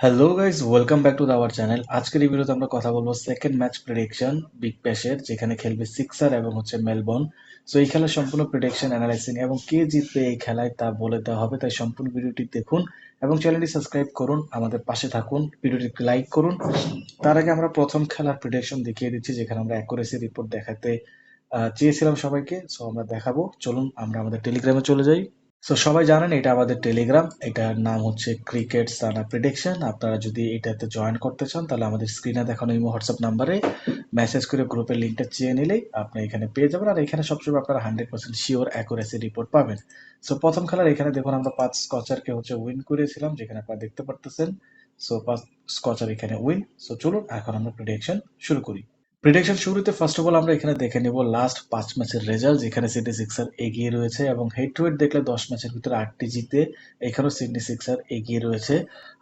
Hello guys, welcome back to our channel. আজকের এই ভিডিওতে আমরা কথা বলবো সেকেন্ড ম্যাচ প্রেডিকশন বিগ ব্যাশের, যেখানে খেলবে সিক্সার এবং মেলবোর্ন। সো এই খেলার সম্পূর্ণ প্রেডিকশন অ্যানালাইসিং এবং কে জিতবে এই খেলায় তা বলে দেওয়া হবে, তাই সম্পূর্ণ ভিডিওটি দেখুন এবং চ্যানেলটি সাবস্ক্রাইব করুন, আমাদের পাশে থাকুন, ভিডিওটি লাইক করুন। তার আগে আমরা প্রথম খেলার প্রেডিকশন দেখিয়ে দিচ্ছি, যেখানে আমরা অ্যাকুরেসি রিপোর্ট দেখাতে চেয়েছিলাম সবাইকে। সো আমরা দেখাবো, চলুন আমরা আমাদের টেলিগ্রামে চলে যাই। সো সবাই জানেন এটা আমাদের টেলিগ্রাম, এটার নাম হচ্ছে ক্রিকেট সানা প্রেডিকশন। আপনারা যদি এটাতে জয়েন করতে চান তাহলে আমাদের স্ক্রিনে দেখানো ইমো হোয়াটসঅ্যাপ নাম্বারে মেসেজ করে গ্রুপের লিঙ্কটা চেয়ে নিলেই আপনি এখানে পেয়ে যাবেন। আর এখানে সবসময় আপনারা 100% শিওর অ্যাকুরেসি রিপোর্ট পাবেন। সো প্রথম খেলার এখানে দেখুন আমরা 5 স্কচারকে উইন করেছিলাম, যেখানে আপনারা দেখতে পারতেছেন। সো 5 স্কচার এখানে উইন। সো চলুন এখন আমরা প্রেডিকশন শুরু করি। প্রেডিকশন শুরুতে ফার্স্ট অফ অল আমরা এখানে দেখে নেব লাস্ট 5 ম্যাচের রেজাল্ট, যেখানে সিডনি সিক্সার এগিয়ে রয়েছে এবং হেড টু হেড দেখলে 10 ম্যাচের ভিতরে 8টি জিতে এখানেও সিডনি সিক্সার এগিয়ে রয়েছে।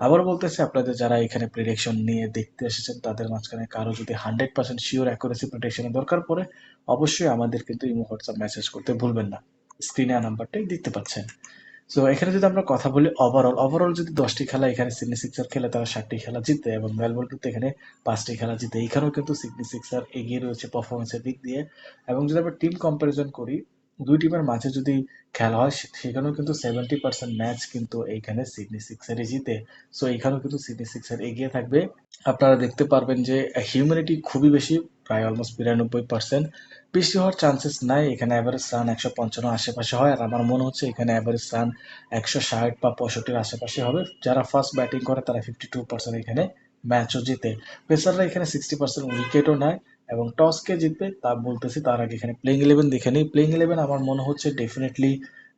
আবার বলতেছি, আপনাদের যারা এখানে প্রেডিকশন নিয়ে দেখতে এসেছেন তাদের মাঝখানে কারো যদি 100% শিওর অ্যাকুরেসি প্রেডিকশনের দরকার পড়ে, অবশ্যই আমাদের কিন্তু ইমো হোয়াটসঅ্যাপ মেসেজ করতে ভুলবেন না। স্ক্রিনে নাম্বারটাই দেখতে পাচ্ছেন। সো এখানে যদি আমরা কথা বলি ওভারঅল যদি 10টি খেলা এখানে সিডনি সিক্সার খেলে তারা 7টি খেলা জিতে এবং মেলবোর্ন কিন্তু এখানে 5টি খেলা জিতে। এখানেও কিন্তু সিডনি সিক্সার এগিয়ে রয়েছে পারফরমেন্সের দিক দিয়ে। এবং যদি আমরা টিম কম্পারিজন করি, দুই টিমের মাঝে যদি খেলা হয় সেখানেও কিন্তু 70% ম্যাচ কিন্তু এইখানে সিডনি সিক্সারই জিতে। সো এখানেও কিন্তু সিডনি সিক্সার এগিয়ে থাকবে। আপনারা দেখতে পারবেন যে হিউম্যানিটি খুবই বেশি, প্রায় অলমোস্ট 92%। বৃষ্টি হওয়ার চান্সেস নাই, এখানে অ্যাভারেজ রান 155 আশেপাশে হয়। আর আমার মনে হচ্ছে এখানে অ্যাভারেজ রান 160 বা 65 আশেপাশে হবে। যারা ফার্স্ট ব্যাটিং করে তারা 52% এখানে ম্যাচও জিতে। পেসাররা এখানে 60% উইকেটও নেয় এবং টস কে জিতবে তা বলতেছি তার আগে এখানে প্লেইং ইলেভেন দেখে নিই। প্লেইং ইলেভেন আমার মনে হচ্ছে ডেফিনেটলি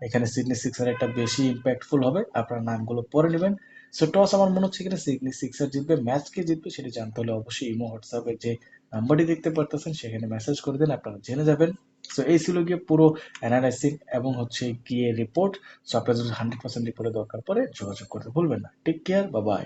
এখানে সিডনি সিক্সার একটা বেশি ইম্প্যাক্টফুল হবে। আপনার নামগুলো পরে নেবেন। সো টস আমার মনে হচ্ছে এখানে সিডনি সিক্সার জিতবে। ম্যাচ কে জিতবে সেটি জানতে হলে অবশ্যই ইমো হোয়াটসঅ্যাপে যে নাম্বারটি দেখতে পারতেছেন সেখানে মেসেজ করে দেন, আপনারা জেনে যাবেন। সো এই ছিল গিয়ে পুরো অ্যানালাইসিং এবং গিয়ে রিপোর্ট। সো আপনার যদি 100% রিপোর্টের দরকার পড়ে যোগাযোগ করতে ভুলবেন না। Take care, bye by.